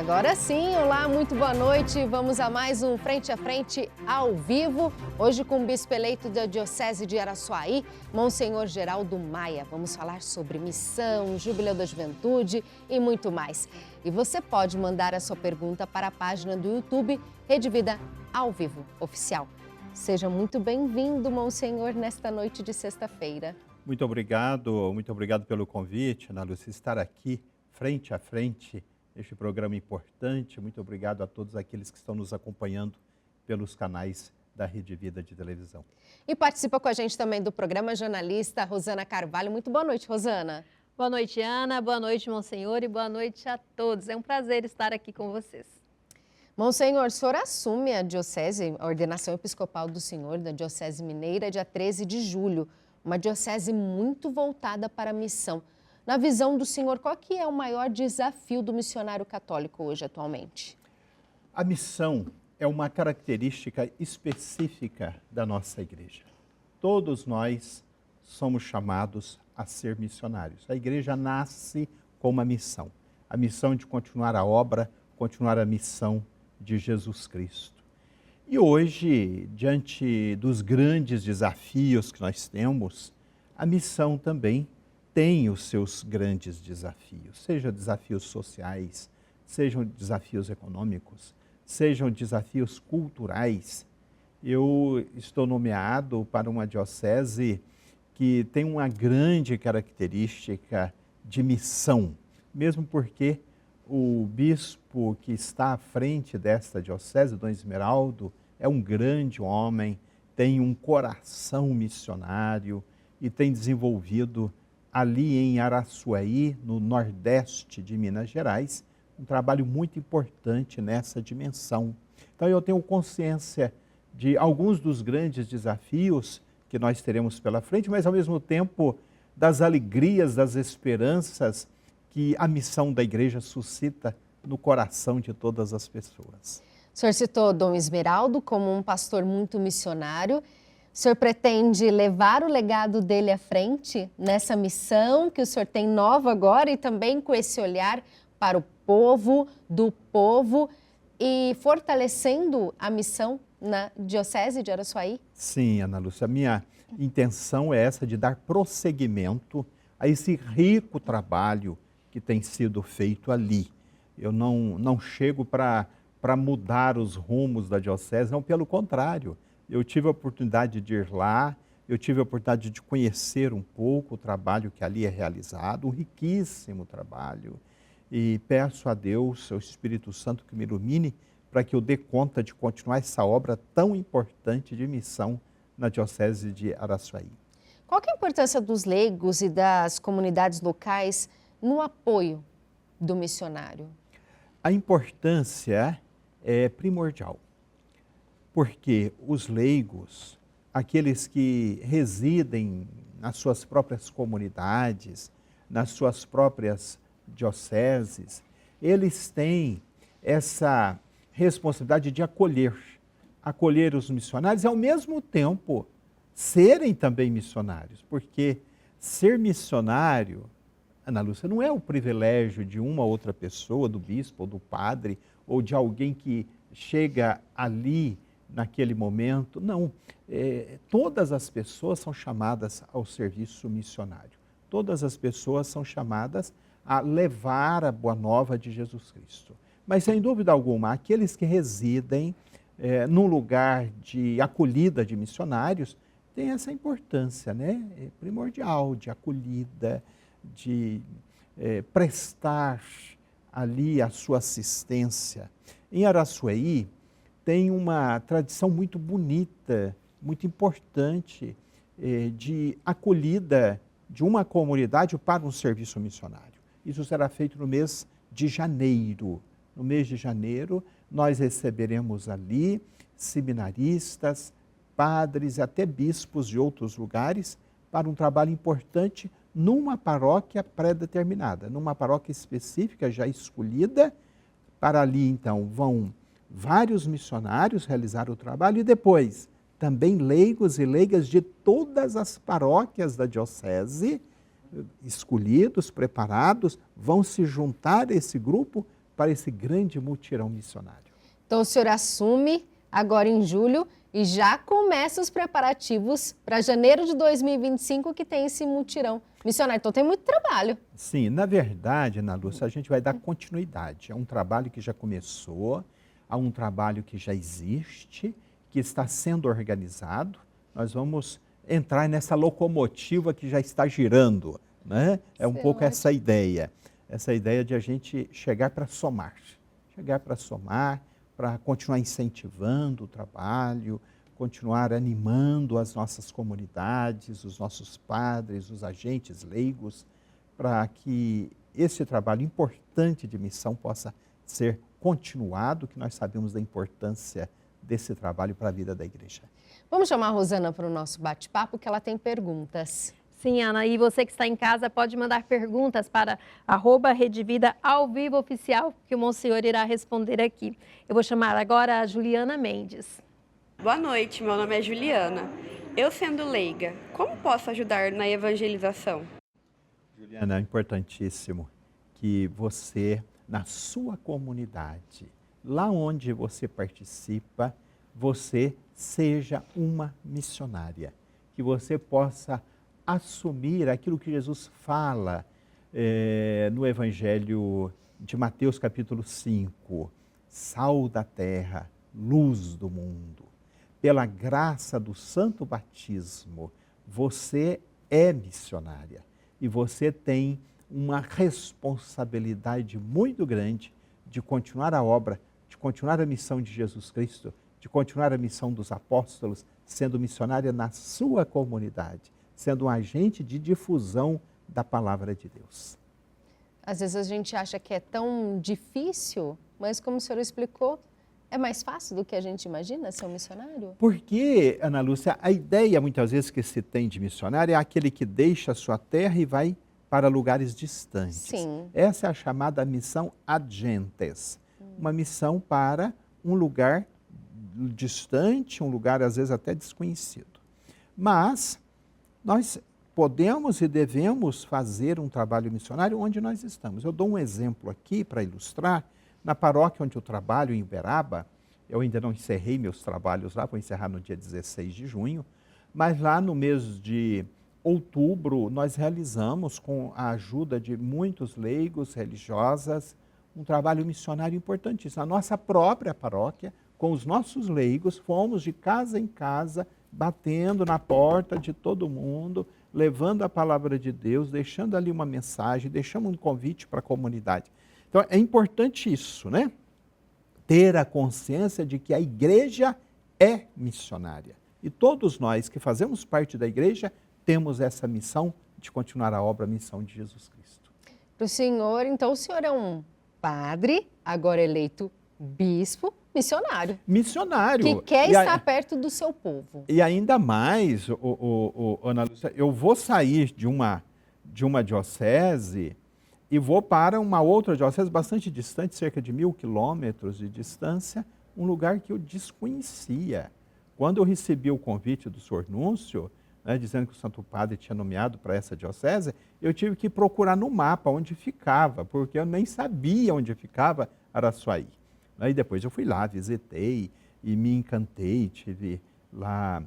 Agora sim, olá, muito boa noite. Vamos a mais um Frente a Frente ao vivo. Hoje com o bispo eleito da Diocese de Araçuaí, Monsenhor Geraldo Maia. Vamos falar sobre missão, Jubileu da Juventude e muito mais. E você pode mandar a sua pergunta para a página do YouTube Rede Vida ao Vivo Oficial. Seja muito bem-vindo, Monsenhor, nesta noite de sexta-feira. Muito obrigado pelo convite, Ana Lúcia, estar aqui frente a frente neste programa importante. Muito obrigado a todos aqueles que estão nos acompanhando pelos canais da Rede Vida de televisão. E participa com a gente também do programa a jornalista Rosana Carvalho. Muito boa noite, Rosana. Boa noite, Ana. Boa noite, Monsenhor, e boa noite a todos. É um prazer estar aqui com vocês. Monsenhor, o senhor assume a diocese, a ordenação episcopal do senhor da Diocese Mineira, dia 13 de julho. Uma diocese muito voltada para a missão. Na visão do senhor, qual que é o maior desafio do missionário católico hoje, atualmente? A missão é uma característica específica da nossa igreja. Todos nós somos chamados a ser missionários. A igreja nasce com uma missão. A missão de continuar a obra, continuar a missão de Jesus Cristo. E hoje, diante dos grandes desafios que nós temos, a missão também tem os seus grandes desafios, sejam desafios sociais, sejam desafios econômicos, sejam desafios culturais. Eu estou nomeado para uma diocese que tem uma grande característica de missão, mesmo porque o bispo que está à frente desta diocese, Dom Esmeraldo, é um grande homem, tem um coração missionário e tem desenvolvido ali em Araçuaí, no nordeste de Minas Gerais, um trabalho muito importante nessa dimensão. Então eu tenho consciência de alguns dos grandes desafios que nós teremos pela frente, mas ao mesmo tempo das alegrias, das esperanças que a missão da igreja suscita no coração de todas as pessoas. O senhor citou Dom Esmeraldo como um pastor muito missionário. O senhor pretende levar o legado dele à frente nessa missão que o senhor tem nova agora e também com esse olhar para o povo, do povo e fortalecendo a missão na Diocese de Araçuaí? Sim, Ana Lúcia, a minha intenção é essa de dar prosseguimento a esse rico trabalho que tem sido feito ali. Eu não chego para mudar os rumos da Diocese, não, pelo contrário. Eu tive a oportunidade de ir lá, eu tive a oportunidade de conhecer um pouco o trabalho que ali é realizado, um riquíssimo trabalho. E peço a Deus, ao Espírito Santo, que me ilumine para que eu dê conta de continuar essa obra tão importante de missão na Diocese de Araçuaí. Qual que é a importância dos leigos e das comunidades locais no apoio do missionário? A importância é primordial. Porque os leigos, aqueles que residem nas suas próprias comunidades, nas suas próprias dioceses, eles têm essa responsabilidade de acolher os missionários e ao mesmo tempo serem também missionários, porque ser missionário, Ana Lúcia, não é o privilégio de uma outra pessoa, do bispo ou do padre, ou de alguém que chega ali naquele momento. Não, todas as pessoas são chamadas ao serviço missionário. Todas as pessoas são chamadas a levar a boa nova de Jesus Cristo. Mas, sem dúvida alguma, aqueles que residem num lugar de acolhida de missionários têm essa importância, né? Primordial, de acolhida, de prestar ali a sua assistência. Em Araçuaí, tem uma tradição muito bonita, muito importante de acolhida de uma comunidade para um serviço missionário. Isso será feito no mês de janeiro. No mês de janeiro, nós receberemos ali seminaristas, padres e até bispos de outros lugares para um trabalho importante numa paróquia pré-determinada, numa paróquia específica já escolhida. Para ali, então, vão vários missionários realizar o trabalho e depois também leigos e leigas de todas as paróquias da diocese, escolhidos, preparados, vão se juntar a esse grupo para esse grande mutirão missionário. Então o senhor assume agora em julho e já começa os preparativos para janeiro de 2025 que tem esse mutirão missionário. Então tem muito trabalho. Sim, na verdade, Ana Lúcia, a gente vai dar continuidade. É um trabalho que já começou, há um trabalho que já existe, que está sendo organizado. Nós vamos entrar nessa locomotiva que já está girando, né? É um pouco essa ideia de a gente chegar para somar, para continuar incentivando o trabalho, continuar animando as nossas comunidades, os nossos padres, os agentes leigos, para que esse trabalho importante de missão possa ser continuado, que nós sabemos da importância desse trabalho para a vida da igreja. Vamos chamar a Rosana para o nosso bate-papo, que ela tem perguntas. Sim, Ana, e você que está em casa pode mandar perguntas para @redevida ao vivo oficial, que o Monsenhor irá responder aqui. Eu vou chamar agora a Juliana Mendes. Boa noite, meu nome é Juliana. Eu, sendo leiga, como posso ajudar na evangelização? Juliana, é importantíssimo que você, na sua comunidade, lá onde você participa, você seja uma missionária, que você possa assumir aquilo que Jesus fala no Evangelho de Mateus capítulo 5, sal da terra, luz do mundo. Pela graça do santo batismo, você é missionária e você tem uma responsabilidade muito grande de continuar a obra, de continuar a missão de Jesus Cristo, de continuar a missão dos apóstolos, sendo missionária na sua comunidade, sendo um agente de difusão da palavra de Deus. Às vezes a gente acha que é tão difícil, mas como o senhor explicou, é mais fácil do que a gente imagina ser um missionário? Porque, Ana Lúcia, a ideia muitas vezes que se tem de missionário é aquele que deixa a sua terra e vai para lugares distantes. Sim. Essa é a chamada missão ad gentes, uma missão para um lugar distante, um lugar às vezes até desconhecido. Mas nós podemos e devemos fazer um trabalho missionário onde nós estamos. Eu dou um exemplo aqui para ilustrar. Na paróquia onde eu trabalho, em Uberaba, eu ainda não encerrei meus trabalhos lá, vou encerrar no dia 16 de junho, mas lá no mês de outubro nós realizamos, com a ajuda de muitos leigos, religiosas, um trabalho missionário importantíssimo. Na nossa própria paróquia, com os nossos leigos, fomos de casa em casa, batendo na porta de todo mundo, levando a palavra de Deus, deixando ali uma mensagem, deixando um convite para a comunidade. Então, é importante isso, né? Ter a consciência de que a igreja é missionária. E todos nós que fazemos parte da igreja temos essa missão de continuar a obra, a missão de Jesus Cristo. Para o senhor, então o senhor é um padre, agora eleito bispo, missionário. Missionário. Que quer estar perto do seu povo. E ainda mais, Ana Lúcia, eu vou sair de uma diocese e vou para uma outra diocese bastante distante, cerca de 1.000 quilômetros de distância, um lugar que eu desconhecia. Quando eu recebi o convite do senhor Núncio, né, dizendo que o Santo Padre tinha nomeado para essa diocese, eu tive que procurar no mapa onde ficava, porque eu nem sabia onde ficava Araçuaí. Aí depois eu fui lá, visitei e me encantei, tive lá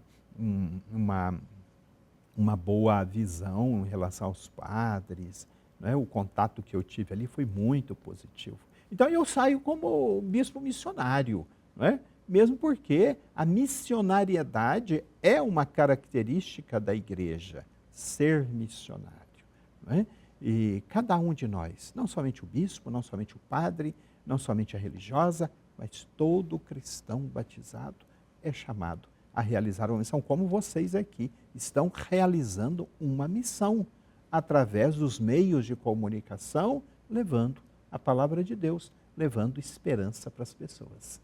uma boa visão em relação aos padres, né? O contato que eu tive ali foi muito positivo. Então eu saio como bispo missionário, né? Mesmo porque a missionariedade é uma característica da igreja, ser missionário, né? E cada um de nós, não somente o bispo, não somente o padre, não somente a religiosa, mas todo cristão batizado é chamado a realizar uma missão, como vocês aqui estão realizando uma missão, através dos meios de comunicação, levando a palavra de Deus, levando esperança para as pessoas.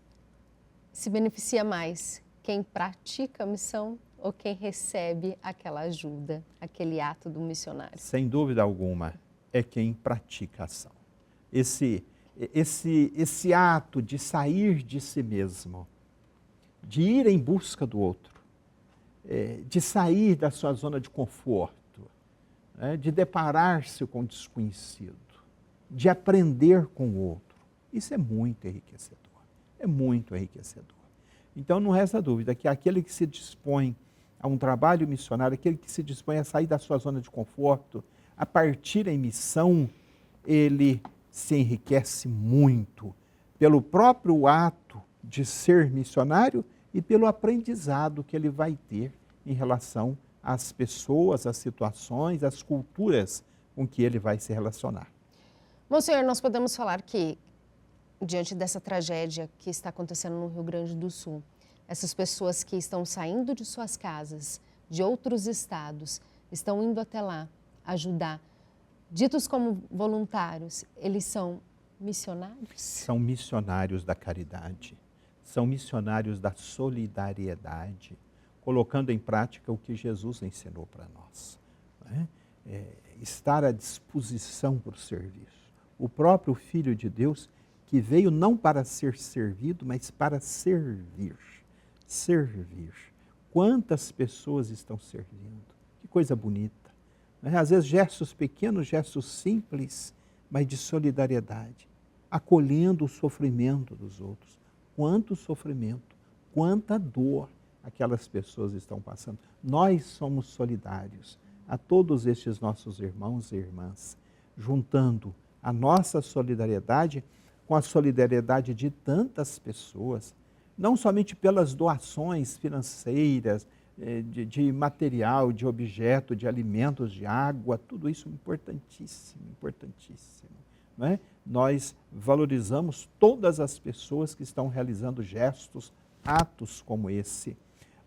Se beneficia mais quem pratica a missão ou quem recebe aquela ajuda, aquele ato do missionário? Sem dúvida alguma, é quem pratica a ação. Esse ato de sair de si mesmo, de ir em busca do outro, de sair da sua zona de conforto, de deparar-se com o desconhecido, de aprender com o outro, Isso é muito enriquecedor, é muito enriquecedor. Então não resta dúvida que aquele que se dispõe a um trabalho missionário, aquele que se dispõe a sair da sua zona de conforto, a partir em missão, ele se enriquece muito pelo próprio ato de ser missionário e pelo aprendizado que ele vai ter em relação às pessoas, às situações, às culturas com que ele vai se relacionar. Monsenhor, nós podemos falar que, diante dessa tragédia que está acontecendo no Rio Grande do Sul, essas pessoas que estão saindo de suas casas, de outros estados, estão indo até lá ajudar, ditos como voluntários, eles são missionários? São missionários da caridade, são missionários da solidariedade, colocando em prática o que Jesus ensinou para nós. Né? Estar à disposição para o serviço. O próprio Filho de Deus, que veio não para ser servido, mas para servir. Servir. Quantas pessoas estão servindo? Que coisa bonita. Né? Às vezes gestos pequenos, gestos simples, mas de solidariedade, acolhendo o sofrimento dos outros. Quanto sofrimento, quanta dor aquelas pessoas estão passando. Nós somos solidários a todos estes nossos irmãos e irmãs, juntando a nossa solidariedade com a solidariedade de tantas pessoas, não somente pelas doações financeiras, de material, de objeto, de alimentos, de água, tudo isso importantíssimo, importantíssimo. Não é? Nós valorizamos todas as pessoas que estão realizando gestos, atos como esse,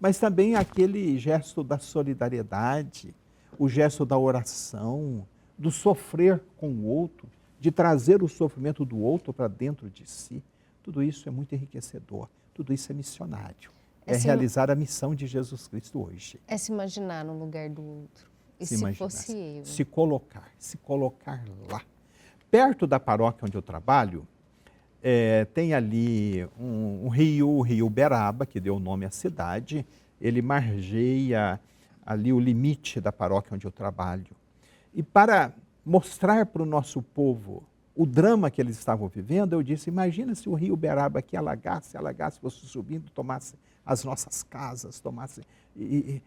mas também aquele gesto da solidariedade, o gesto da oração, do sofrer com o outro, de trazer o sofrimento do outro para dentro de si. Tudo isso é muito enriquecedor, tudo isso é missionário. É realizar a missão de Jesus Cristo hoje. É se imaginar no lugar do outro. E se fosse eu? Se colocar lá. Perto da paróquia onde eu trabalho, tem ali um rio, o Rio Uberaba, que deu nome à cidade. Ele margeia ali o limite da paróquia onde eu trabalho. E para mostrar para o nosso povo o drama que eles estavam vivendo, eu disse, imagina se o Rio Uberaba aqui alagasse, fosse subindo, tomasse as nossas casas, tomasse e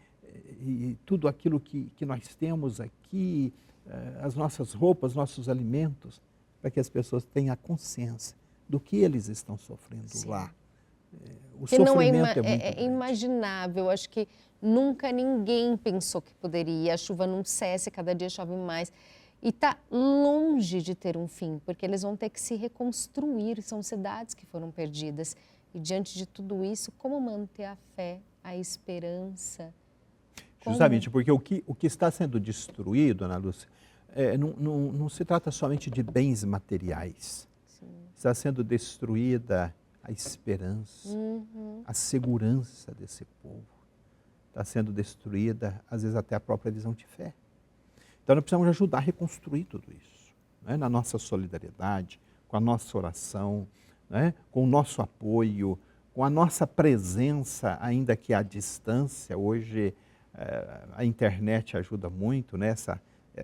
tudo aquilo que nós temos aqui, as nossas roupas, nossos alimentos, para que as pessoas tenham a consciência do que eles estão sofrendo Sim. lá. O que não sofrimento é muito é imaginável, acho que nunca ninguém pensou que poderia, a chuva não cessa, cada dia chove mais. E está longe de ter um fim, porque eles vão ter que se reconstruir, são cidades que foram perdidas. E diante de tudo isso, como manter a fé, a esperança? Justamente, porque o que está sendo destruído, Ana Lúcia, não se trata somente de bens materiais. Sim. Está sendo destruída a esperança, a segurança desse povo. Está sendo destruída, às vezes, até a própria visão de fé. Então, nós precisamos ajudar a reconstruir tudo isso, né? Na nossa solidariedade, com a nossa oração, né? Com o nosso apoio, com a nossa presença, ainda que à distância. Hoje, a internet ajuda muito, né?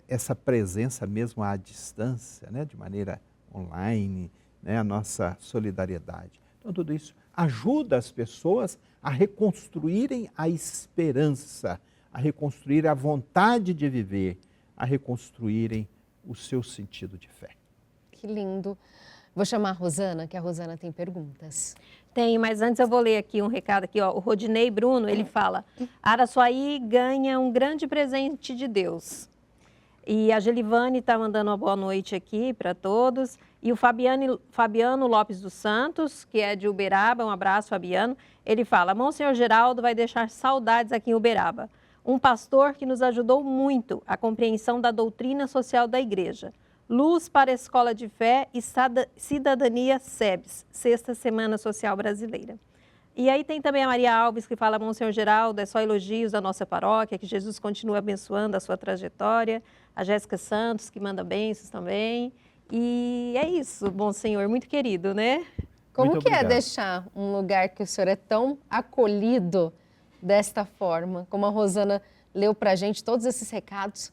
Essa presença mesmo à distância, né? De maneira online, né? A nossa solidariedade. Então, tudo isso ajuda as pessoas a reconstruírem a esperança, a reconstruir a vontade de viver, a reconstruírem o seu sentido de fé. Que lindo. Vou chamar a Rosana, que a Rosana tem perguntas. Tem, mas antes eu vou ler aqui um recado aqui, ó. O Rodinei Bruno, ele fala: Araçuaí ganha um grande presente de Deus. E a Gelivane está mandando uma boa noite aqui para todos. E o Fabiano Lopes dos Santos, que é de Uberaba, um abraço, Fabiano. Ele fala: Monsenhor Geraldo vai deixar saudades aqui em Uberaba. Um pastor que nos ajudou muito a compreensão da doutrina social da igreja. Luz para a Escola de Fé e Cidadania SEBS, Sexta Semana Social Brasileira. E aí tem também a Maria Alves, que fala: Monsenhor Geraldo, é só elogios da nossa paróquia, que Jesus continue abençoando a sua trajetória. A Jéssica Santos, que manda bênçãos também. E é isso, Monsenhor, muito querido, né? Como que é deixar um lugar que o senhor é tão acolhido desta forma, como a Rosana leu para a gente todos esses recados?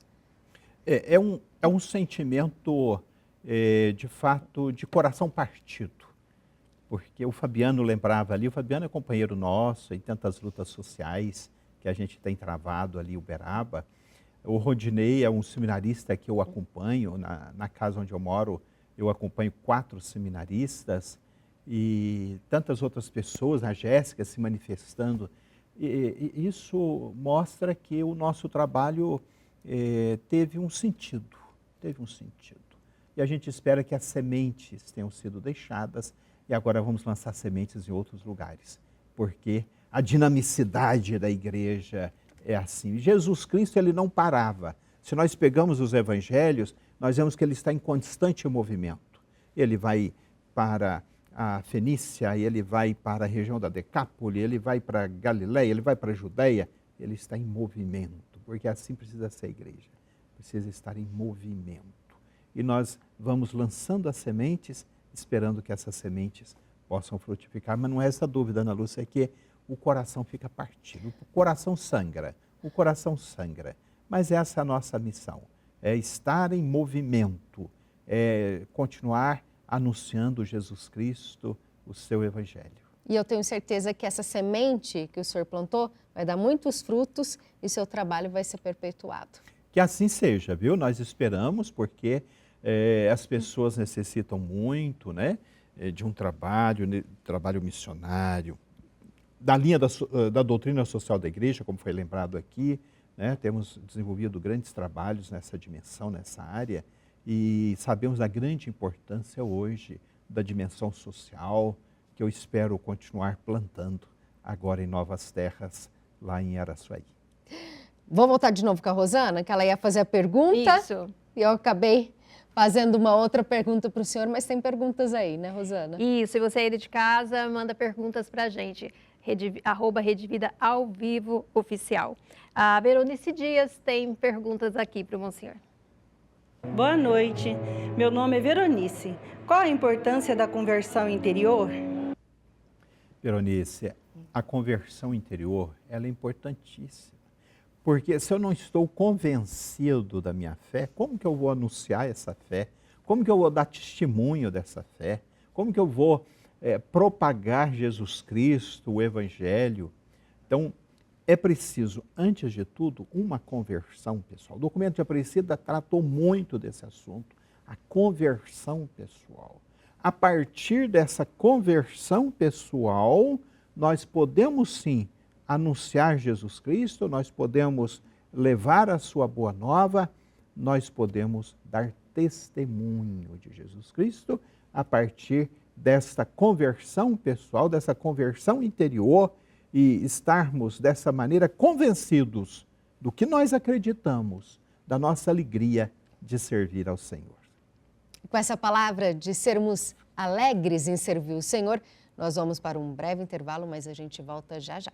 É um sentimento de fato, de coração partido. Porque o Fabiano lembrava ali, o Fabiano é companheiro nosso em tantas lutas sociais que a gente tem travado ali, Uberaba. O Rodinei é um seminarista que eu acompanho, na casa onde eu moro, eu acompanho 4 seminaristas e tantas outras pessoas, a Jéssica se manifestando. E isso mostra que o nosso trabalho teve um sentido. E a gente espera que as sementes tenham sido deixadas e agora vamos lançar sementes em outros lugares, porque a dinamicidade da igreja é assim. Jesus Cristo, ele não parava. Se nós pegamos os evangelhos, nós vemos que ele está em constante movimento. Ele vai para a Fenícia, ele vai para a região da Decápole, ele vai para a Galileia, ele vai para a Judéia. Ele está em movimento, porque assim precisa ser a igreja. Precisa estar em movimento. E nós vamos lançando as sementes, esperando que essas sementes possam frutificar. Mas não é essa dúvida, Ana Lúcia, é que o coração fica partido, o coração sangra. Mas essa é a nossa missão, é estar em movimento, é continuar anunciando Jesus Cristo, o seu Evangelho. E eu tenho certeza que essa semente que o senhor plantou vai dar muitos frutos e seu trabalho vai ser perpetuado. Que assim seja, viu? Nós esperamos, porque as pessoas necessitam muito, né, de um trabalho missionário, da linha da doutrina social da igreja, como foi lembrado aqui, né, temos desenvolvido grandes trabalhos nessa dimensão, nessa área, e sabemos da grande importância hoje da dimensão social, que eu espero continuar plantando agora em novas terras, lá em Araçuaí. Vou voltar de novo com a Rosana, que ela ia fazer a pergunta. Isso. E eu acabei fazendo uma outra pergunta para o senhor, mas tem perguntas aí, né, Rosana? Isso, e você aí de casa, manda perguntas para a gente. @Rede Vida ao Vivo Oficial. A Veronice Dias tem perguntas aqui para o Monsenhor. Boa noite, meu nome é Veronice. Qual a importância da conversão interior? Veronice, a conversão interior, ela é importantíssima. Porque se eu não estou convencido da minha fé, como que eu vou anunciar essa fé? Como que eu vou dar testemunho dessa fé? Como que eu vou propagar Jesus Cristo, o Evangelho? Então, é preciso, antes de tudo, uma conversão pessoal. O documento de Aparecida tratou muito desse assunto, a conversão pessoal. A partir dessa conversão pessoal, nós podemos sim anunciar Jesus Cristo, nós podemos levar a sua boa nova, nós podemos dar testemunho de Jesus Cristo a partir desta conversão pessoal, dessa conversão interior e estarmos dessa maneira convencidos do que nós acreditamos, da nossa alegria de servir ao Senhor. Com essa palavra de sermos alegres em servir o Senhor, nós vamos para um breve intervalo, mas a gente volta já já.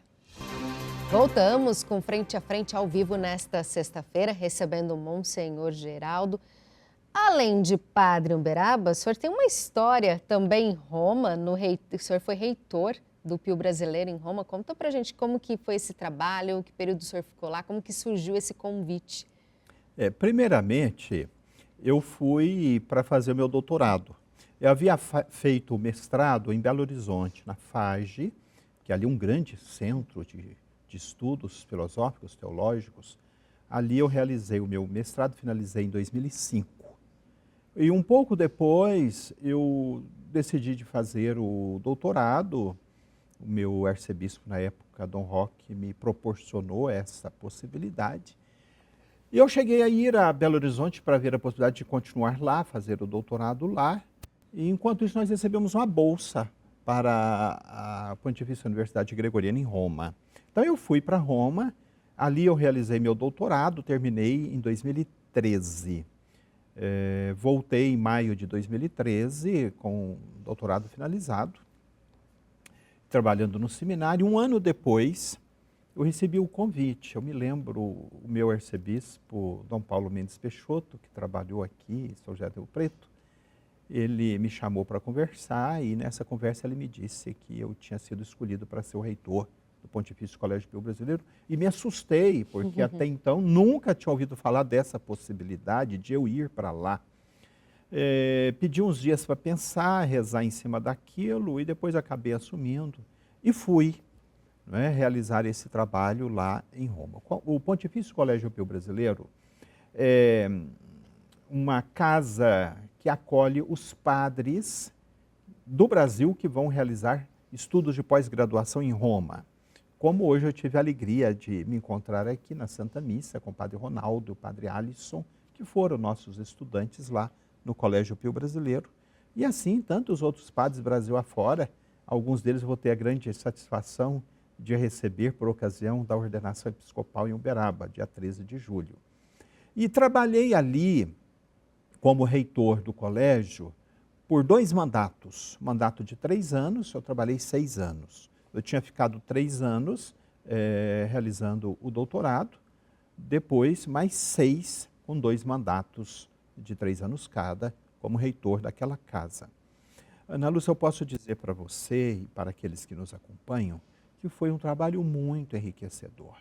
Voltamos com Frente a Frente ao vivo nesta sexta-feira, recebendo o Monsenhor Geraldo. Além de Padre Uberaba, o senhor tem uma história também em Roma, o senhor foi reitor do Pio Brasileiro em Roma. Conta pra gente como que foi esse trabalho, que período o senhor ficou lá, como que surgiu esse convite. Primeiramente, eu fui para fazer o meu doutorado. Eu havia feito o mestrado em Belo Horizonte, na FAGE, que é ali um grande centro de estudos filosóficos, teológicos. Ali eu realizei o meu mestrado, finalizei em 2005. E um pouco depois eu decidi de fazer o doutorado. O meu arcebispo na época, Dom Roque, me proporcionou essa possibilidade. E eu cheguei a ir a Belo Horizonte para ver a possibilidade de continuar lá, fazer o doutorado lá. E enquanto isso nós recebemos uma bolsa para a Pontifícia Universidade Gregoriana em Roma. Então eu fui para Roma, ali eu realizei meu doutorado, terminei em 2013. Voltei em maio de 2013 com o doutorado finalizado, trabalhando no seminário. Um ano depois, eu recebi o convite. Eu me lembro, o meu arcebispo, Dom Paulo Mendes Peixoto, que trabalhou aqui em São José do Rio Preto, ele me chamou para conversar e nessa conversa ele me disse que eu tinha sido escolhido para ser o reitor do Pontifício Colégio Pio Brasileiro e me assustei, porque até então nunca tinha ouvido falar dessa possibilidade de eu ir para lá. Pedi uns dias para pensar, rezar em cima daquilo e depois acabei assumindo e fui, né, realizar esse trabalho lá em Roma. O Pontifício Colégio Pio Brasileiro é uma casa que acolhe os padres do Brasil que vão realizar estudos de pós-graduação em Roma. Como hoje eu tive a alegria de me encontrar aqui na Santa Missa com o Padre Ronaldo e o Padre Alisson, que foram nossos estudantes lá no Colégio Pio Brasileiro. E assim, tantos outros padres Brasil afora, alguns deles eu vou ter a grande satisfação de receber por ocasião da ordenação episcopal em Uberaba, dia 13 de julho. E trabalhei ali como reitor do colégio por 2 mandatos. Mandato de 3 anos, eu trabalhei 6 anos. Eu tinha ficado 3 anos realizando o doutorado, depois mais 6 com 2 mandatos de 3 anos cada, como reitor daquela casa. Ana Lúcia, eu posso dizer para você e para aqueles que nos acompanham que foi um trabalho muito enriquecedor,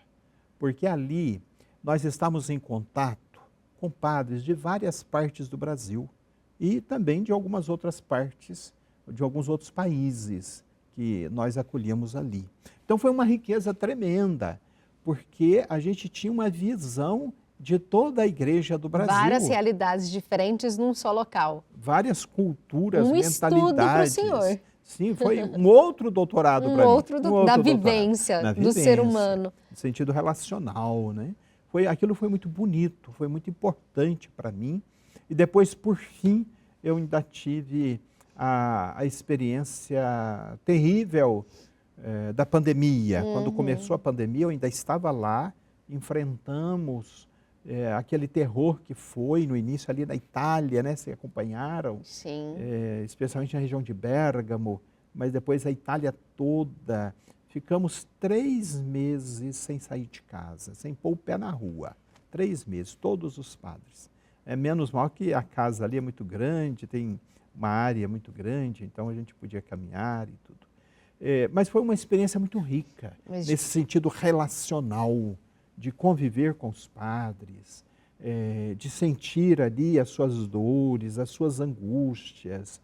porque ali nós estamos em contato com padres de várias partes do Brasil e também de algumas outras partes, de alguns outros países que nós acolhemos ali. Então foi uma riqueza tremenda, porque a gente tinha uma visão de toda a igreja do Brasil. Várias realidades diferentes num só local. Várias culturas, mentalidades. Estudo para o senhor. Sim, foi um outro doutorado para mim. Da vivência do ser humano. No sentido relacional, né? Aquilo foi muito bonito, foi muito importante para mim. E depois, por fim, eu ainda tive a experiência terrível da pandemia. Quando começou a pandemia, eu ainda estava lá, enfrentamos aquele terror que foi no início ali na Itália, né? Vocês acompanharam? Sim. Especialmente na região de Bérgamo, mas depois a Itália toda. Ficamos 3 meses sem sair de casa, sem pôr o pé na rua. 3 meses, todos os padres. Menos mal que a casa ali é muito grande, tem uma área muito grande, então a gente podia caminhar e tudo. Mas foi uma experiência muito rica, nesse sentido relacional, de conviver com os padres, de sentir ali as suas dores, as suas angústias,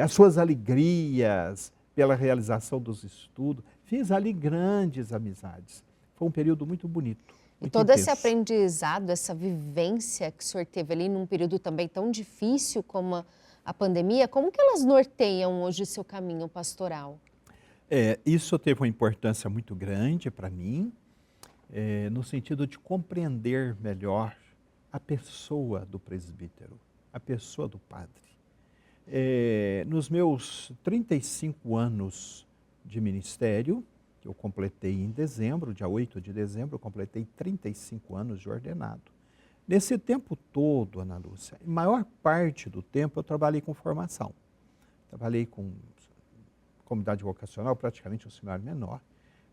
as suas alegrias pela realização dos estudos. Fiz ali grandes amizades. Foi um período muito bonito. E todo esse aprendizado, essa vivência que o senhor teve ali num período também tão difícil como a pandemia, como que elas norteiam hoje o seu caminho pastoral? Isso teve uma importância muito grande para mim, no sentido de compreender melhor a pessoa do presbítero, a pessoa do padre. Nos meus 35 anos de ministério, que eu completei em dezembro, dia 8 de dezembro, eu completei 35 anos de ordenado. Nesse tempo todo, Ana Lúcia, a maior parte do tempo eu trabalhei com formação. Trabalhei com comunidade vocacional, praticamente um seminário menor,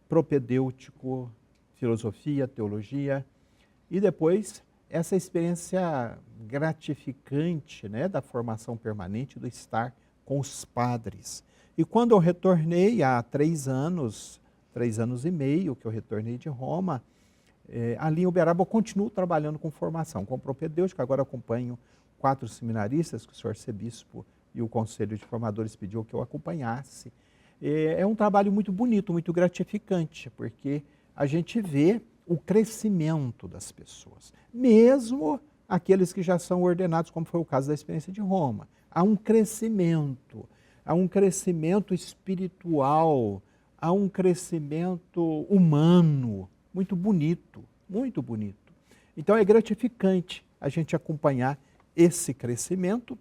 propedêutico, filosofia, teologia, e depois essa experiência gratificante, né, da formação permanente, do estar com os padres. E quando eu retornei há 3 anos e meio que eu retornei de Roma, ali em Uberaba eu continuo trabalhando com formação, com propedêutica. Agora acompanho 4 seminaristas que o senhor arcebispo e o Conselho de Formadores pediu que eu acompanhasse. É um trabalho muito bonito, muito gratificante, porque a gente vê o crescimento das pessoas, mesmo aqueles que já são ordenados, como foi o caso da experiência de Roma. Há um crescimento espiritual, há um crescimento humano, muito bonito, muito bonito. Então é gratificante a gente acompanhar esse crescimento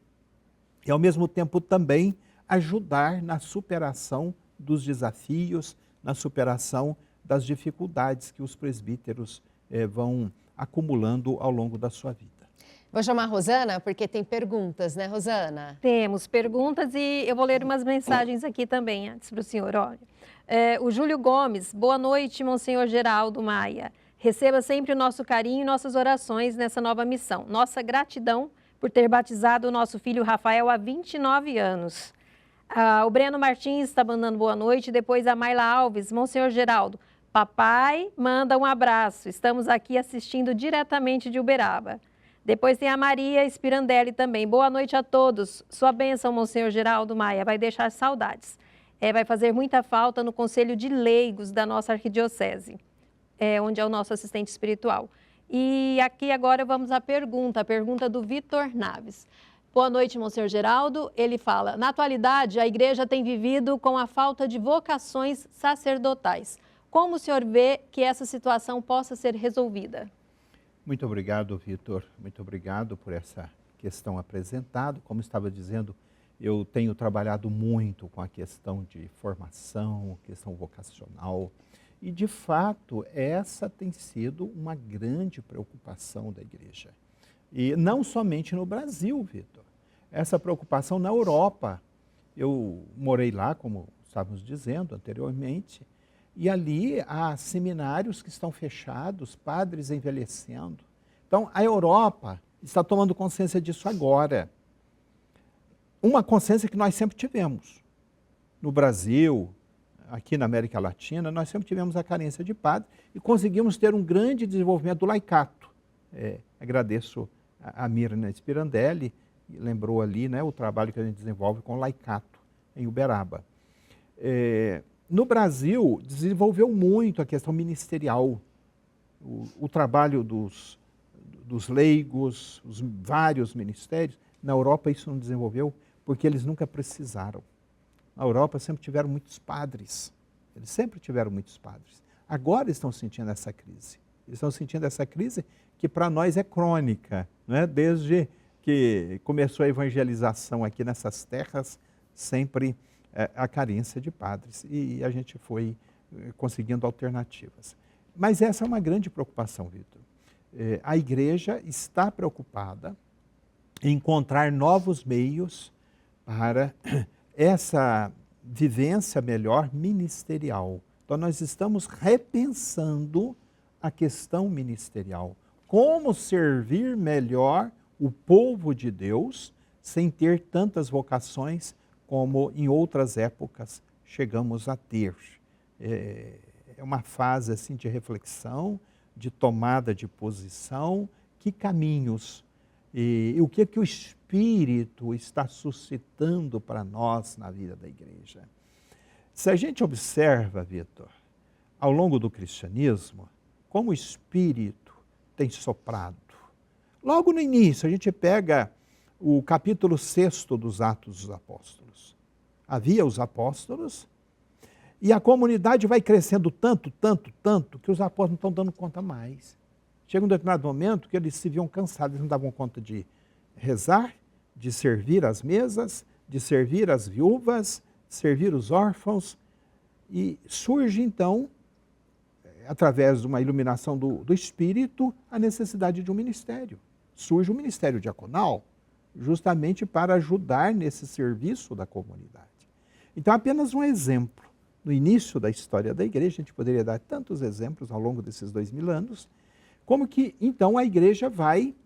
e ao mesmo tempo também ajudar na superação dos desafios, na superação das dificuldades que os presbíteros vão acumulando ao longo da sua vida. Vou chamar a Rosana, porque tem perguntas, né, Rosana? Temos perguntas e eu vou ler umas mensagens aqui também, antes para o senhor. Olha, o Júlio Gomes, boa noite, Monsenhor Geraldo Maia. Receba sempre o nosso carinho e nossas orações nessa nova missão. Nossa gratidão por ter batizado o nosso filho Rafael há 29 anos. O Breno Martins está mandando boa noite, depois a Mayla Alves, Monsenhor Geraldo. Papai manda um abraço, estamos aqui assistindo diretamente de Uberaba. Depois tem a Maria Spirandelli também. Boa noite a todos. Sua bênção, Monsenhor Geraldo Maia, vai deixar saudades. Vai fazer muita falta no Conselho de Leigos da nossa arquidiocese, onde é o nosso assistente espiritual. E aqui agora vamos à pergunta do Vitor Naves. Boa noite, Monsenhor Geraldo. Ele fala, na atualidade, a igreja tem vivido com a falta de vocações sacerdotais. Como o senhor vê que essa situação possa ser resolvida? Muito obrigado, Vitor. Muito obrigado por essa questão apresentada. Como estava dizendo, eu tenho trabalhado muito com a questão de formação, questão vocacional. E, de fato, essa tem sido uma grande preocupação da igreja. E não somente no Brasil, Vitor. Essa preocupação na Europa. Eu morei lá, como estávamos dizendo anteriormente, e ali há seminários que estão fechados, padres envelhecendo. Então, a Europa está tomando consciência disso agora. Uma consciência que nós sempre tivemos. No Brasil, aqui na América Latina, nós sempre tivemos a carência de padres e conseguimos ter um grande desenvolvimento do laicato. Agradeço a Mirna Spirandelli, lembrou ali, né, o trabalho que a gente desenvolve com o laicato em Uberaba. No Brasil, desenvolveu muito a questão ministerial, o trabalho dos leigos, os vários ministérios. Na Europa isso não desenvolveu porque eles nunca precisaram. Na Europa sempre tiveram muitos padres, eles sempre tiveram muitos padres. Agora estão sentindo essa crise. Eles estão sentindo essa crise que para nós é crônica, né? Desde que começou a evangelização aqui nessas terras, sempre a carência de padres, e a gente foi conseguindo alternativas. Mas essa é uma grande preocupação, Vitor. A igreja está preocupada em encontrar novos meios para essa vivência melhor ministerial. Então, nós estamos repensando a questão ministerial. Como servir melhor o povo de Deus sem ter tantas vocações como em outras épocas chegamos a ter. É uma fase assim, de reflexão, de tomada de posição, que caminhos e o que o Espírito está suscitando para nós na vida da igreja. Se a gente observa, Vitor, ao longo do cristianismo, como o Espírito tem soprado. Logo no início, a gente pega o capítulo 6 dos Atos dos Apóstolos. Havia os apóstolos e a comunidade vai crescendo tanto, que os apóstolos não estão dando conta mais. Chega um determinado momento que eles se viam cansados, eles não davam conta de rezar, de servir as mesas, de servir as viúvas, de servir os órfãos. E surge então, através de uma iluminação do Espírito, a necessidade de um ministério. Surge o ministério diaconal, justamente para ajudar nesse serviço da comunidade. Então, apenas um exemplo. No início da história da igreja, a gente poderia dar tantos exemplos ao longo desses 2000 anos, como que, então, a igreja vai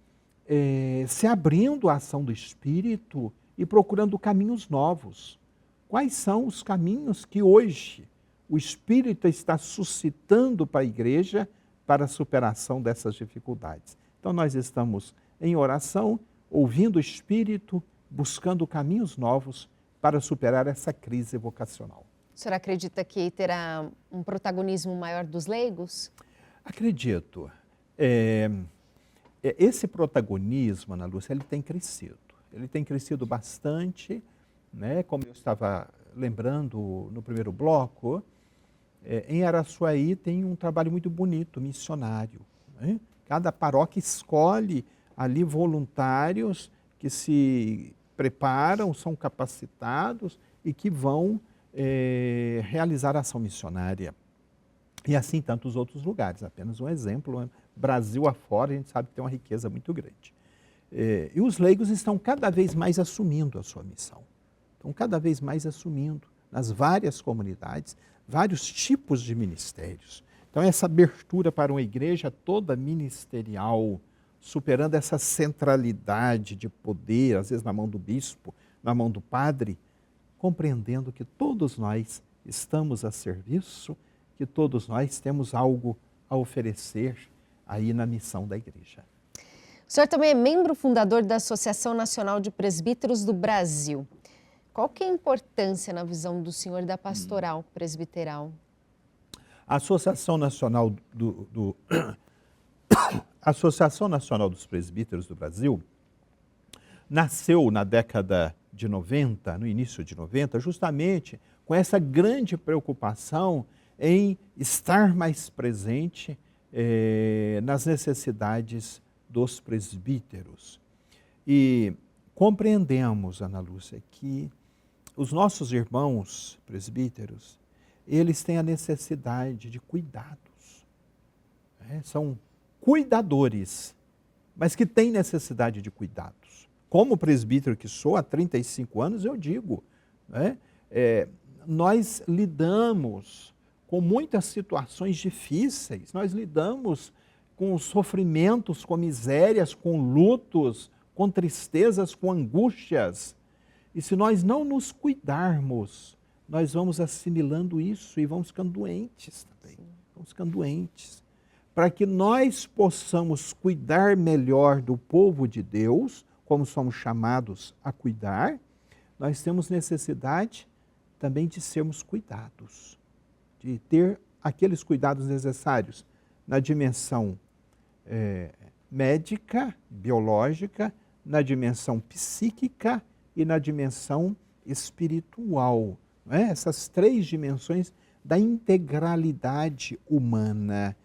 se abrindo à ação do Espírito e procurando caminhos novos. Quais são os caminhos que hoje o Espírito está suscitando para a igreja para a superação dessas dificuldades? Então, nós estamos em oração, ouvindo o Espírito, buscando caminhos novos para superar essa crise vocacional. O senhor acredita que terá um protagonismo maior dos leigos? Acredito. Esse protagonismo, Ana Lúcia, ele tem crescido. Ele tem crescido bastante, né? Como eu estava lembrando no primeiro bloco, em Araçuaí tem um trabalho muito bonito, missionário, né? Cada paróquia escolhe ali voluntários que se preparam, são capacitados e que vão realizar ação missionária. E assim tantos outros lugares. Apenas um exemplo, Brasil afora, a gente sabe que tem uma riqueza muito grande. E os leigos estão cada vez mais assumindo a sua missão. Estão cada vez mais assumindo nas várias comunidades, vários tipos de ministérios. Então, essa abertura para uma igreja toda ministerial, superando essa centralidade de poder, às vezes na mão do bispo, na mão do padre, compreendendo que todos nós estamos a serviço, que todos nós temos algo a oferecer aí na missão da igreja. O senhor também é membro fundador da Associação Nacional de Presbíteros do Brasil. Qual que é a importância na visão do senhor da pastoral presbiteral? A Associação Nacional A Associação Nacional dos Presbíteros do Brasil nasceu na década de 90, no início de 90, justamente com essa grande preocupação em estar mais presente nas necessidades dos presbíteros. E compreendemos, Ana Lúcia, que os nossos irmãos presbíteros, eles têm a necessidade de cuidados. São cuidadores, mas que têm necessidade de cuidados. Como presbítero que sou, há 35 anos, eu digo, nós lidamos com muitas situações difíceis, nós lidamos com sofrimentos, com misérias, com lutos, com tristezas, com angústias. E se nós não nos cuidarmos, nós vamos assimilando isso e vamos ficando doentes também. Vamos ficando doentes. Para que nós possamos cuidar melhor do povo de Deus, como somos chamados a cuidar, nós temos necessidade também de sermos cuidados, de ter aqueles cuidados necessários na dimensão médica, biológica, na dimensão psíquica e na dimensão espiritual. Não é? Essas três dimensões da integralidade humana.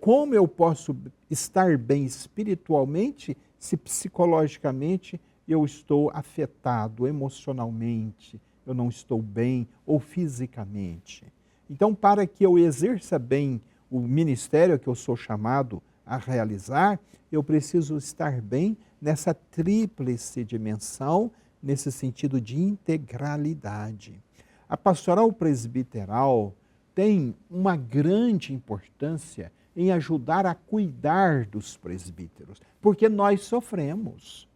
Como eu posso estar bem espiritualmente se psicologicamente eu estou afetado emocionalmente, eu não estou bem, ou fisicamente? Então, para que eu exerça bem o ministério que eu sou chamado a realizar, eu preciso estar bem nessa tríplice dimensão, nesse sentido de integralidade. A pastoral presbiteral tem uma grande importância em ajudar a cuidar dos presbíteros, porque nós sofremos,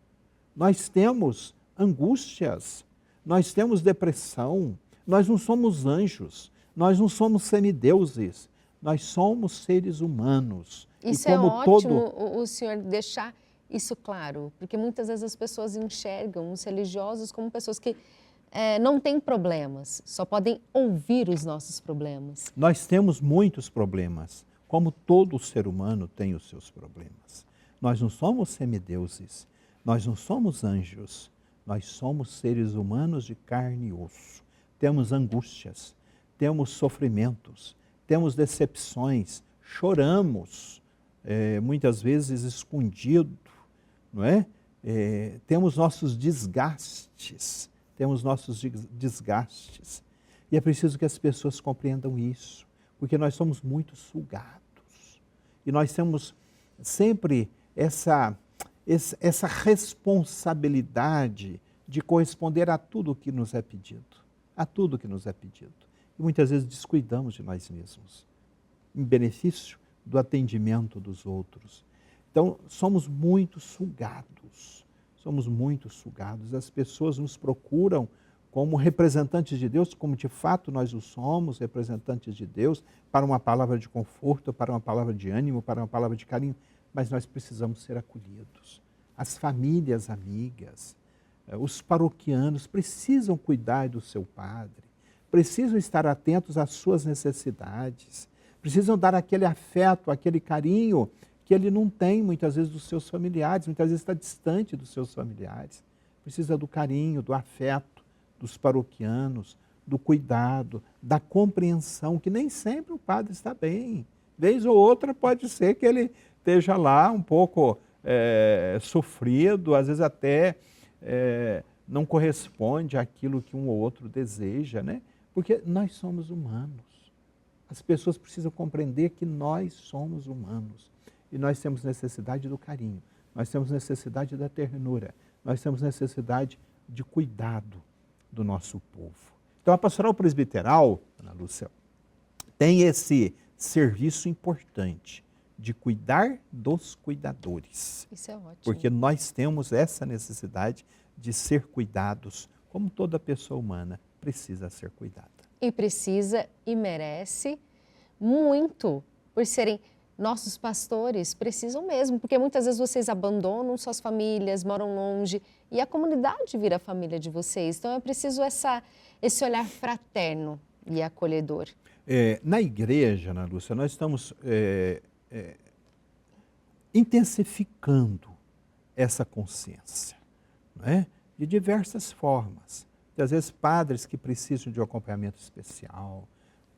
nós temos angústias, nós temos depressão, nós não somos anjos, nós não somos semideuses, nós somos seres humanos. Isso é ótimo o senhor deixar isso claro, porque muitas vezes as pessoas enxergam os religiosos como pessoas que não têm problemas, só podem ouvir os nossos problemas. Nós temos muitos problemas, como todo ser humano tem os seus problemas. Nós não somos semideuses, nós não somos anjos, nós somos seres humanos de carne e osso. Temos angústias, temos sofrimentos, temos decepções, choramos, muitas vezes escondido, não é? Temos nossos desgastes, E é preciso que as pessoas compreendam isso, porque nós somos muito sugados. E nós temos sempre essa responsabilidade de corresponder a tudo que nos é pedido. A tudo que nos é pedido. E muitas vezes descuidamos de nós mesmos, em benefício do atendimento dos outros. Então, somos muito sugados. As pessoas nos procuram como representantes de Deus, como de fato nós o somos, representantes de Deus, para uma palavra de conforto, para uma palavra de ânimo, para uma palavra de carinho, mas nós precisamos ser acolhidos. As famílias amigas, os paroquianos precisam cuidar do seu padre, precisam estar atentos às suas necessidades, precisam dar aquele afeto, aquele carinho que ele não tem muitas vezes dos seus familiares, muitas vezes está distante dos seus familiares. Precisa do carinho, do afeto dos paroquianos, do cuidado, da compreensão, que nem sempre o padre está bem. Vez ou outra pode ser que ele esteja lá um pouco sofrido, às vezes até não corresponde àquilo que um ou outro deseja, né? Porque nós somos humanos. As pessoas precisam compreender que nós somos humanos e nós temos necessidade do carinho, nós temos necessidade da ternura, nós temos necessidade de cuidado do nosso povo. Então a pastoral presbiteral, Ana Lúcia, tem esse serviço importante de cuidar dos cuidadores. Isso é ótimo. Porque nós temos essa necessidade de ser cuidados, como toda pessoa humana precisa ser cuidada. E precisa e merece muito por serem nossos pastores precisam mesmo, porque muitas vezes vocês abandonam suas famílias, moram longe e a comunidade vira a família de vocês. Então é preciso esse olhar fraterno e acolhedor. Na igreja, Ana Lúcia, nós estamos intensificando essa consciência, não é? De diversas formas. Às vezes padres que precisam de um acompanhamento especial,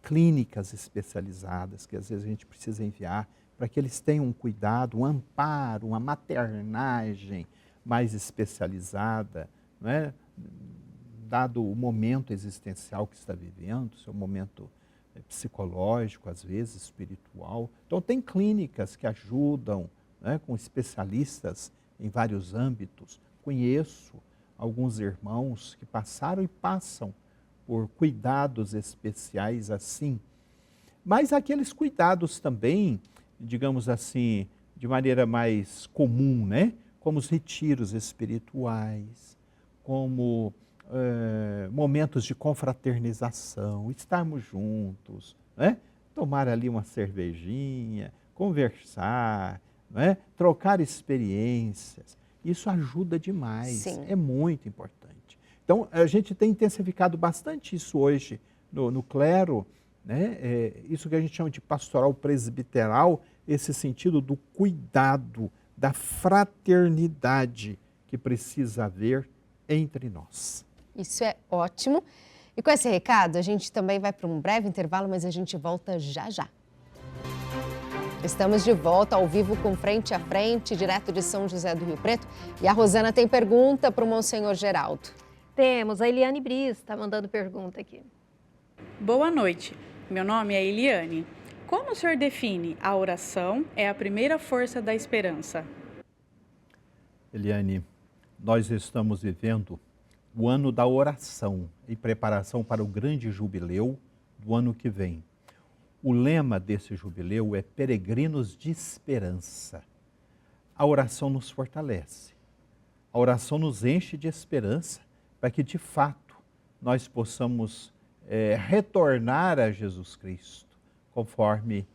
clínicas especializadas que às vezes a gente precisa enviar para que eles tenham um cuidado, um amparo, uma maternagem mais especializada, não é? Dado o momento existencial que está vivendo, seu momento psicológico, às vezes espiritual. Então tem clínicas que ajudam, né, com especialistas em vários âmbitos. Conheço alguns irmãos que passaram e passam por cuidados especiais assim. Mas aqueles cuidados também, digamos assim, de maneira mais comum, né? Como os retiros espirituais, como momentos de confraternização, estarmos juntos, né? Tomar ali uma cervejinha, conversar, né? Trocar experiências. Isso ajuda demais, Sim. É muito importante. Então, a gente tem intensificado bastante isso hoje no clero, né? Isso que a gente chama de pastoral presbiteral, esse sentido do cuidado, da fraternidade que precisa haver entre nós. Isso é ótimo. E com esse recado, a gente também vai para um breve intervalo, mas a gente volta já já. Estamos de volta ao vivo com Frente a Frente, direto de São José do Rio Preto. E a Rosana tem pergunta para o Monsenhor Geraldo. Temos, a Eliane Briz está mandando pergunta aqui. Boa noite, meu nome é Eliane. Como o senhor define a oração é a primeira força da esperança? Eliane, nós estamos vivendo o ano da oração, em preparação para o grande jubileu do ano que vem. O lema desse jubileu é Peregrinos de Esperança. A oração nos fortalece, a oração nos enche de esperança para que, de fato, nós possamos retornar a Jesus Cristo, conforme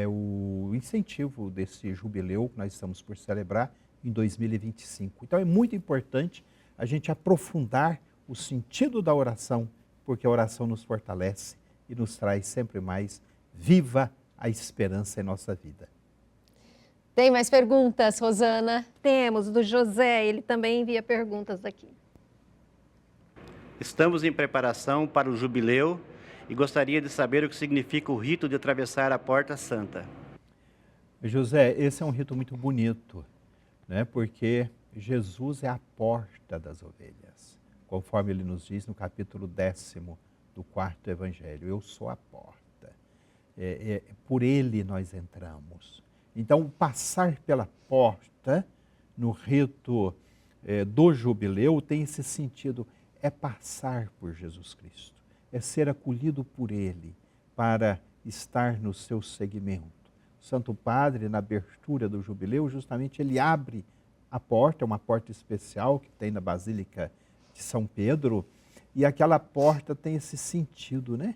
o incentivo desse jubileu que nós estamos por celebrar em 2025. Então, é muito importante a gente aprofundar o sentido da oração, porque a oração nos fortalece e nos traz sempre mais viva a esperança em nossa vida. Tem mais perguntas, Rosana? Temos, do José, ele também envia perguntas aqui. Estamos em preparação para o jubileu e gostaria de saber o que significa o rito de atravessar a Porta Santa. José, esse é um rito muito bonito, né? Porque Jesus é a porta das ovelhas, conforme ele nos diz no capítulo 10º do 4º Evangelho. Eu sou a porta. Por ele nós entramos. Então, o passar pela porta no rito do jubileu tem esse sentido, é passar por Jesus Cristo, é ser acolhido por ele para estar no seu segmento. O Santo Padre, na abertura do jubileu, justamente ele abre a porta, uma porta especial que tem na Basílica de São Pedro, e aquela porta tem esse sentido, né?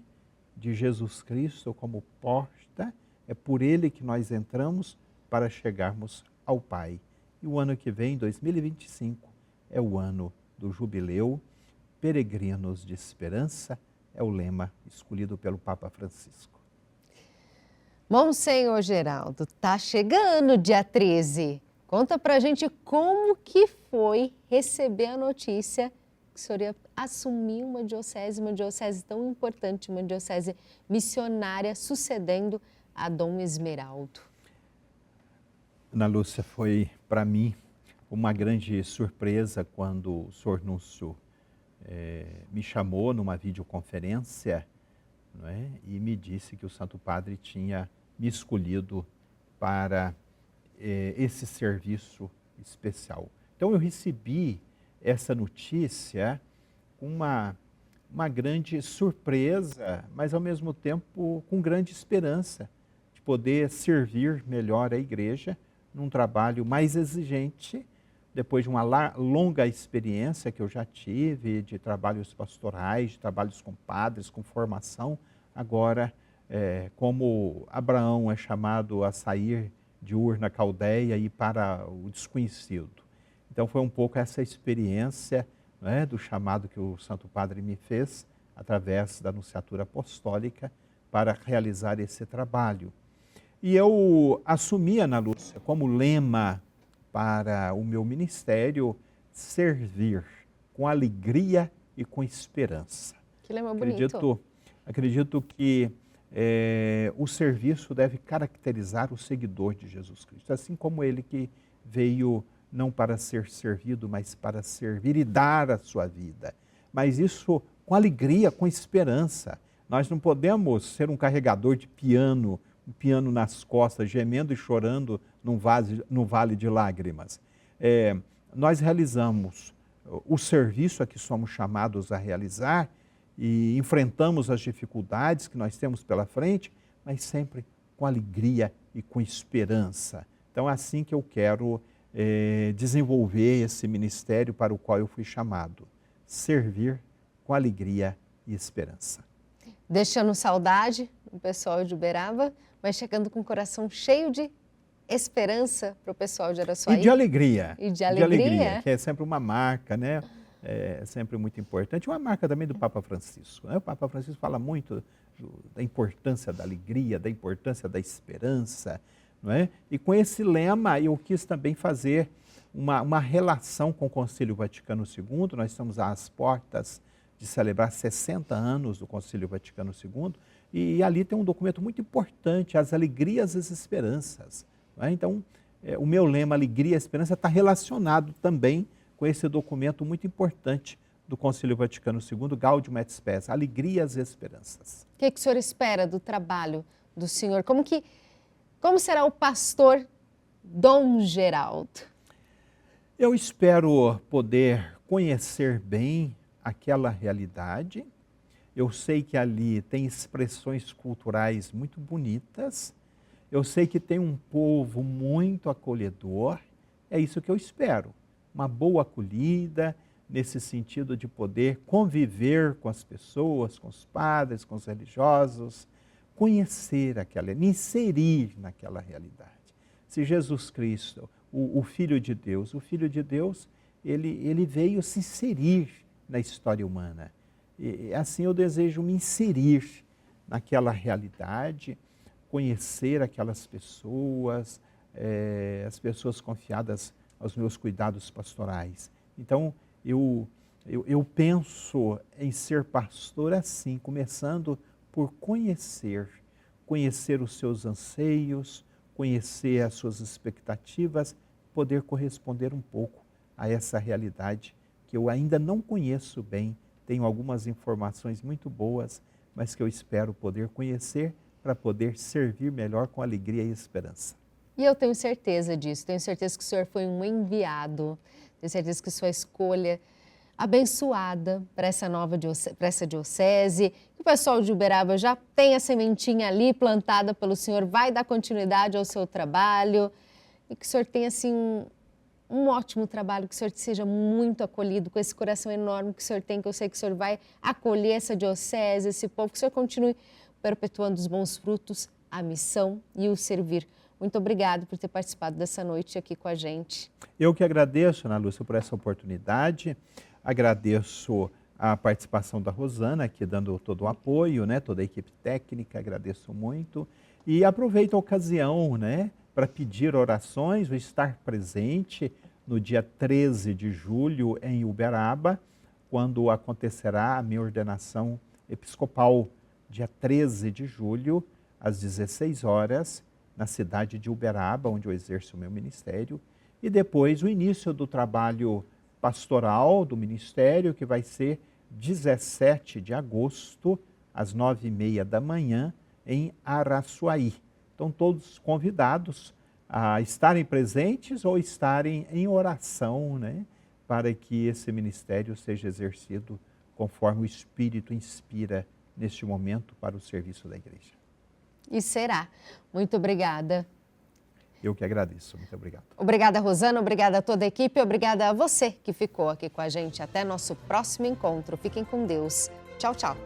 De Jesus Cristo como porta, é por ele que nós entramos para chegarmos ao Pai. E o ano que vem, 2025, é o ano do jubileu, Peregrinos de Esperança, é o lema escolhido pelo Papa Francisco. Monsenhor Geraldo, tá chegando dia 13. Conta pra gente como que foi receber a notícia que o senhor ia assumir uma diocese tão importante, uma diocese missionária, sucedendo a Dom Esmeraldo. Ana Lúcia, foi para mim uma grande surpresa quando o senhor Núncio me chamou numa videoconferência, não é? E me disse que o Santo Padre tinha me escolhido para esse serviço especial. Então eu recebi essa notícia com uma grande surpresa, mas ao mesmo tempo com grande esperança de poder servir melhor a igreja num trabalho mais exigente, depois de uma longa experiência que eu já tive de trabalhos pastorais, de trabalhos com padres, com formação, agora como Abraão é chamado a sair de Ur na Caldeia e ir para o desconhecido. Então foi um pouco essa experiência, né, do chamado que o Santo Padre me fez através da Nunciatura Apostólica para realizar esse trabalho. E eu assumi, Ana Lúcia, como lema para o meu ministério, servir com alegria e com esperança. Que lema bonito. Acredito que o serviço deve caracterizar o seguidor de Jesus Cristo, assim como ele que veio não para ser servido, mas para servir e dar a sua vida. Mas isso com alegria, com esperança. Nós não podemos ser um carregador de piano, um piano nas costas, gemendo e chorando num vale de lágrimas. Nós realizamos o serviço a que somos chamados a realizar e enfrentamos as dificuldades que nós temos pela frente, mas sempre com alegria e com esperança. Então é assim que eu quero desenvolver esse ministério para o qual eu fui chamado. Servir com alegria e esperança. Deixando saudade o pessoal de Uberaba, mas chegando com o coração cheio de esperança para o pessoal de Araçuaí. E de alegria. E de alegria. Que é sempre uma marca, né? É sempre muito importante. Uma marca também do Papa Francisco, né? O Papa Francisco fala muito da importância da alegria, da importância da esperança, não é? E com esse lema eu quis também fazer uma relação com o Concílio Vaticano II. Nós estamos às portas de celebrar 60 anos do Concílio Vaticano II, e ali tem um documento muito importante, as alegrias e as esperanças. Não é? Então, o meu lema, alegria e esperança, está relacionado também com esse documento muito importante do Concílio Vaticano II, Gaudium et Spes, alegrias e esperanças. O que o senhor espera do trabalho do senhor? Como será o pastor Dom Geraldo? Eu espero poder conhecer bem aquela realidade. Eu sei que ali tem expressões culturais muito bonitas. Eu sei que tem um povo muito acolhedor. É isso que eu espero. Uma boa acolhida, nesse sentido de poder conviver com as pessoas, com os padres, com os religiosos, conhecer aquela, me inserir naquela realidade. Se Jesus Cristo, o Filho de Deus, ele veio se inserir na história humana. E assim eu desejo me inserir naquela realidade, conhecer aquelas pessoas, as pessoas confiadas aos meus cuidados pastorais. Então, eu penso em ser pastor assim, começando por conhecer os seus anseios, conhecer as suas expectativas, poder corresponder um pouco a essa realidade que eu ainda não conheço bem, tenho algumas informações muito boas, mas que eu espero poder conhecer para poder servir melhor com alegria e esperança. E eu tenho certeza disso, tenho certeza que o senhor foi um enviado, tenho certeza que sua escolha abençoada para essa diocese, que o pessoal de Uberaba já tem a sementinha ali plantada pelo senhor, vai dar continuidade ao seu trabalho e que o senhor tenha assim um ótimo trabalho, que o senhor seja muito acolhido com esse coração enorme que o senhor tem, que eu sei que o senhor vai acolher essa diocese, esse povo, que o senhor continue perpetuando os bons frutos, a missão e o servir. Muito obrigado por ter participado dessa noite aqui com a gente. Eu que agradeço, Ana Lúcia, por essa oportunidade. Agradeço a participação da Rosana aqui dando todo o apoio, né? Toda a equipe técnica, agradeço muito. E aproveito a ocasião, né, para pedir orações, vou estar presente no dia 13 de julho em Uberaba, quando acontecerá a minha ordenação episcopal, dia 13 de julho, às 16 horas, na cidade de Uberaba, onde eu exerço o meu ministério, e depois o início do trabalho pastoral do ministério, que vai ser 17 de agosto, às 9h30 da manhã, em Araçuaí. Então, todos convidados a estarem presentes ou estarem em oração, né, para que esse ministério seja exercido conforme o Espírito inspira neste momento para o serviço da igreja. E será. Muito obrigada. Eu que agradeço. Muito obrigado. Obrigada, Rosana. Obrigada a toda a equipe. Obrigada a você que ficou aqui com a gente. Até nosso próximo encontro. Fiquem com Deus. Tchau, tchau.